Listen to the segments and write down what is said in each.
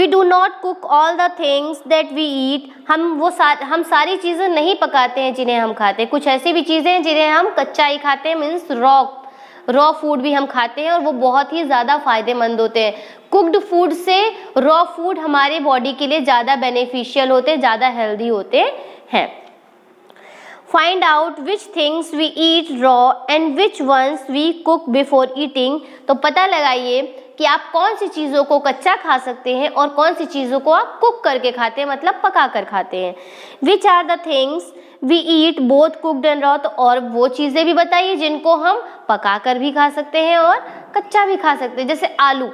Do not cook all the things that we eat, हम सारी चीज़ें नहीं पकाते हैं जिन्हें हम खाते हैं। कुछ ऐसी भी चीज़ें हैं जिन्हें हम कच्चा ही खाते हैं, मीन्स रॉ फूड भी हम खाते हैं और वो बहुत ही ज़्यादा फायदेमंद होते हैं। कुक्ड फूड से रॉ फूड हमारे बॉडी के लिए ज़्यादा बेनिफिशियल होते हैं, ज़्यादा हेल्दी होते हैं। Find out which things we eat raw and which ones we cook before eating, तो पता लगाइए कि आप कौन सी चीज़ों को कच्चा खा सकते हैं और कौन सी चीज़ों को आप कुक करके खाते हैं, मतलब पका कर खाते हैं। Which are the things we eat both cooked and raw, तो और वो चीज़ें भी बताइए जिनको हम पका कर भी खा सकते हैं और कच्चा भी खा सकते हैं, जैसे आलू।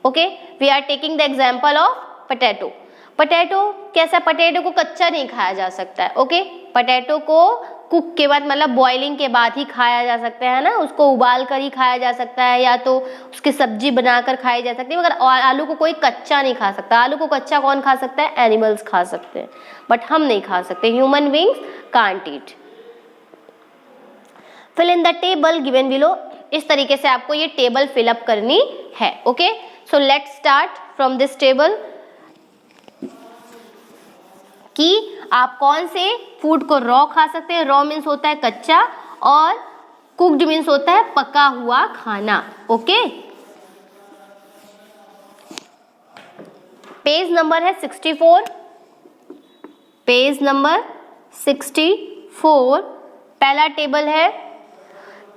Okay, we are taking the example of potato. Potato कैसा, पोटैटो को कच्चा नहीं खाया जा सकता है। ओके, पोटैटो को कुक के बाद मतलब बॉइलिंग के बाद ही खाया जा सकता है ना, उसको उबाल कर ही खाया जा सकता है या तो उसकी सब्जी बनाकर खाई जा सकती है, मगर आलू को कोई कच्चा नहीं खा सकता। आलू को कच्चा कौन खा सकता है, एनिमल्स खा सकते हैं, बट हम नहीं खा सकते, human beings can't eat. Fill in the table given below, इस तरीके से आपको ये टेबल फिलअप करनी है। Okay, so let's start from this table कि आप कौन से फूड को रॉ खा सकते हैं। रॉ मीन्स होता है कच्चा और कुक्ड मीन्स होता है पका हुआ खाना। ओके, पेज नंबर है 64, पेज नंबर 64, पहला टेबल है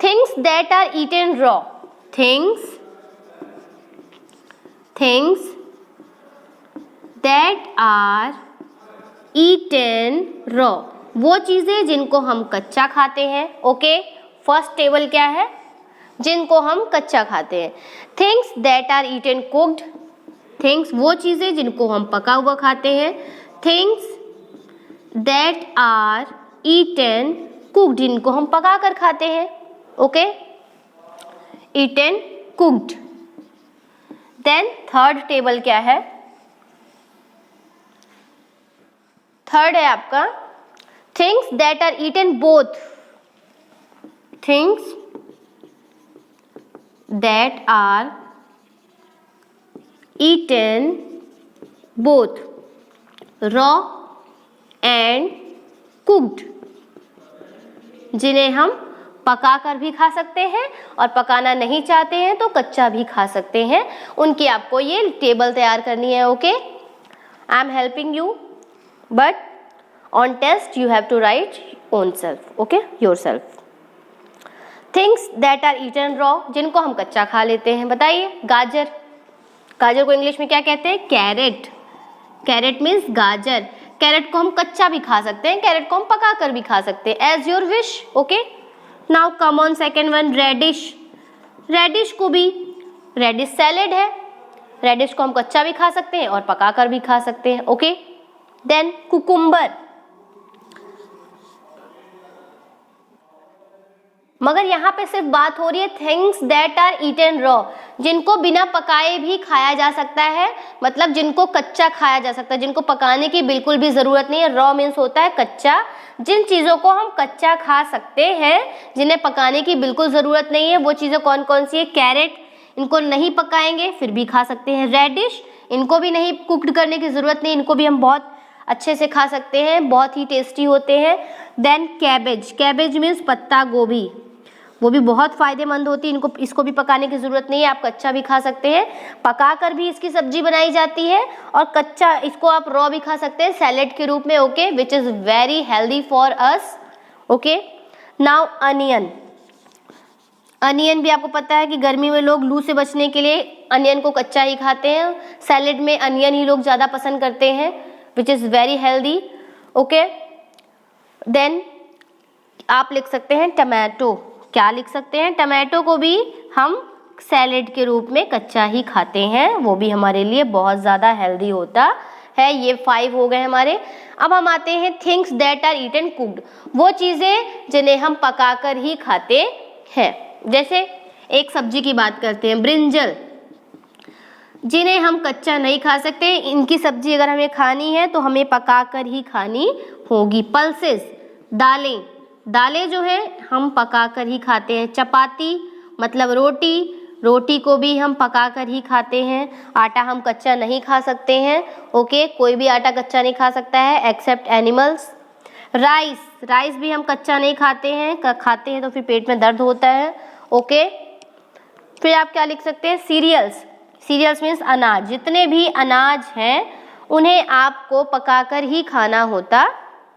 things that are eaten raw, things that are eaten raw, वो चीज़ें जिनको हम कच्चा खाते हैं। ओके, फर्स्ट टेबल क्या है, जिनको हम कच्चा खाते हैं। Things that are eaten cooked, things वो चीज़ें जिनको हम पका हुआ खाते हैं। Things that are eaten cooked, जिनको हम पका कर खाते हैं। Okay, eaten cooked. Then third table क्या है, थर्ड है आपका things that are eaten both, things that are eaten both raw and cooked, जिन्हें हम पका कर भी खा सकते हैं और पकाना नहीं चाहते हैं तो कच्चा भी खा सकते हैं। उनकी आपको ये टेबल तैयार करनी है। Okay, I am helping you, but on test you have to write own self, okay, yourself. Things that are eaten raw, जिनको हम कच्चा खा लेते हैं, बताइए। गाजर, गाजर को इंग्लिश में क्या कहते हैं, कैरेट। कैरेट मीन्स गाजर। कैरेट को हम कच्चा भी खा सकते हैं, कैरेट को हम पका कर भी खा सकते हैं, as your wish. Okay, now come on second one, radish. Radish को भी, रेडिश सैलेड है, रेडिश को हम कच्चा भी खा सकते हैं और पका कर भी खा सकते हैं। ओके, देन कुकुम्बर, मगर यहाँ पे सिर्फ बात हो रही है things that are eaten raw, जिनको बिना पकाए भी खाया जा सकता है, मतलब जिनको कच्चा खाया जा सकता है, जिनको पकाने की बिल्कुल भी जरूरत नहीं है। रॉ मीन्स होता है कच्चा, जिन चीजों को हम कच्चा खा सकते हैं, जिन्हें पकाने की बिल्कुल जरूरत नहीं है, वो चीजें कौन कौन सी है। कैरेट, इनको नहीं पकाएंगे फिर भी खा सकते हैं। रेडिश, इनको भी नहीं कुक्ड करने की जरूरत नहीं, इनको भी हम बहुत अच्छे से खा सकते हैं, बहुत ही टेस्टी होते हैं। देन कैबेज, कैबेज मीन्स पत्ता गोभी, वो भी बहुत फायदेमंद होती है, इनको इसको भी पकाने की जरूरत नहीं है, आप कच्चा भी खा सकते हैं, पका कर भी इसकी सब्जी बनाई जाती है और कच्चा इसको आप रॉ भी खा सकते हैं सैलेड के रूप में। Okay, which is very healthy for us. Okay, now onion. Onion भी आपको पता है कि गर्मी में लोग लू से बचने के लिए अनियन को कच्चा ही खाते हैं, सैलेड में अनियन ही लोग ज़्यादा पसंद करते हैं, which is very healthy. Okay, then आप लिख सकते हैं टमाटो। क्या लिख सकते हैं, टमाटो को भी हम सैलेड के रूप में कच्चा ही खाते हैं, वो भी हमारे लिए बहुत ज़्यादा हेल्दी होता है। ये 5 हो गए हमारे। अब हम आते हैं things that are eaten cooked, वो चीज़ें जिन्हें हम पकाकर ही खाते हैं। जैसे एक सब्जी की बात करते हैं, ब्रिंजल, जिन्हें हम कच्चा नहीं खा सकते, इनकी सब्जी अगर हमें खानी है तो हमें पकाकर ही खानी होगी। पल्सेस, दालें, दालें जो है हम पकाकर ही खाते हैं। चपाती मतलब रोटी, रोटी को भी हम पका कर ही खाते हैं, आटा हम कच्चा नहीं खा सकते हैं। ओके, कोई भी आटा कच्चा नहीं खा सकता है एक्सेप्ट एनिमल्स। राइस भी हम कच्चा नहीं खाते हैं, खाते हैं तो फिर पेट में दर्द होता है। ओके, फिर आप क्या लिख सकते हैं, सीरियल्स मीन्स अनाज। जितने भी अनाज हैं उन्हें आपको पकाकर ही खाना होता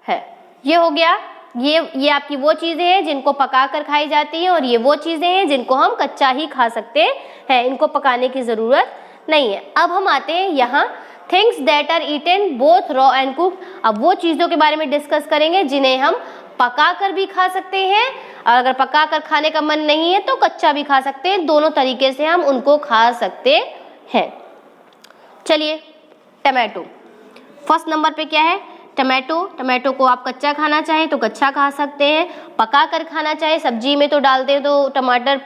है। ये हो गया, ये आपकी वो चीज़ें हैं जिनको पकाकर खाई जाती हैं, और ये वो चीज़ें हैं जिनको हम कच्चा ही खा सकते हैं, इनको पकाने की ज़रूरत नहीं है। अब हम आते हैं यहाँ things that are eaten both raw and cook. अब वो चीज़ों के बारे में डिस्कस करेंगे जिन्हें हम पका कर भी खा सकते हैं, और अगर पका कर खाने का मन नहीं है तो कच्चा भी खा सकते हैं। दोनों तरीके से हम उनको खा सकते हैं। चलिए, टमाटो फर्स्ट नंबर पे क्या है, टमाटो को आप कच्चा खाना चाहें तो कच्चा खा सकते हैं, पका कर खाना चाहे, सब्जी में तो डालते हैं तो टमाटर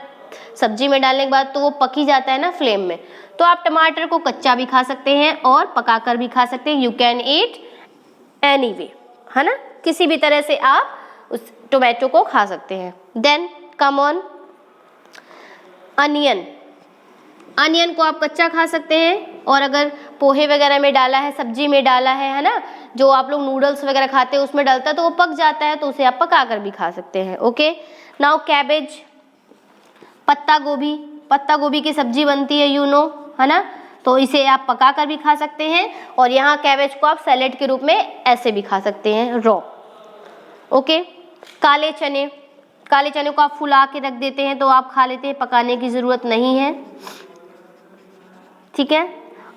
सब्जी में डालने के बाद तो वो पक ही जाता है ना फ्लेम में, तो आप टमाटर को कच्चा भी खा सकते हैं और पका कर भी खा सकते हैं। यू कैन ईट एनीवे, है ना, किसी भी तरह से आप उस टोमेटो को खा सकते हैं। देन कम ऑन, अनियन को आप कच्चा खा सकते हैं, और अगर पोहे वगैरह में डाला है, सब्जी में डाला है ना, जो आप लोग नूडल्स वगैरह खाते हैं उसमें डालता है तो वो पक जाता है, तो उसे आप पका कर भी खा सकते हैं। ओके, नाउ कैबेज, पत्ता गोभी की सब्जी बनती है, यू नो, है ना, तो इसे आप पका कर भी खा सकते हैं, और यहाँ कैबेज को आप सैलेड के रूप में ऐसे भी खा सकते हैं, रॉ। ओके, काले चने को आप फुला के रख देते हैं तो आप खा लेते हैं, पकाने की ज़रूरत नहीं है, ठीक है।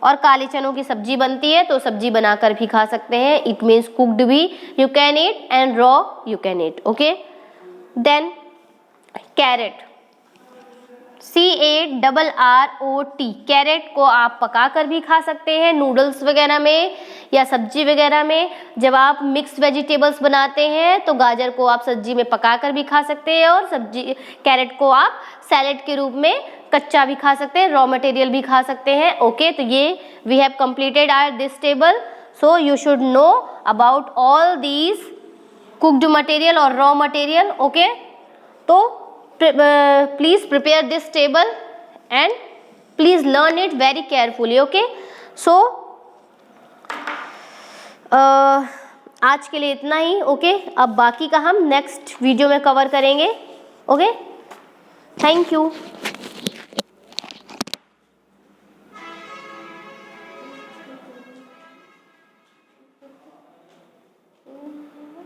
और काले चनों की सब्जी बनती है तो सब्जी बनाकर भी खा सकते हैं, इट मीन्स कुक्ड भी you can eat and raw you can eat. Okay, then carrot, CARROT, carrot को आप पका कर भी खा सकते हैं नूडल्स वगैरह में या सब्जी वगैरह में। जब आप मिक्स वेजिटेबल्स बनाते हैं तो गाजर को आप सब्जी में पका कर भी खा सकते हैं, और कैरेट को आप सैलेड के रूप में कच्चा भी खा सकते हैं, रॉ मटेरियल भी खा सकते हैं। ओके, तो ये we have completed our this table, so you should know about all these cooked material और रॉ मटेरियल। ओके, तो please prepare this table and please learn it very carefully. Okay, so आज के लिए इतना ही। Okay, अब बाकी का हम नेक्स्ट वीडियो में कवर करेंगे। Okay, thank you.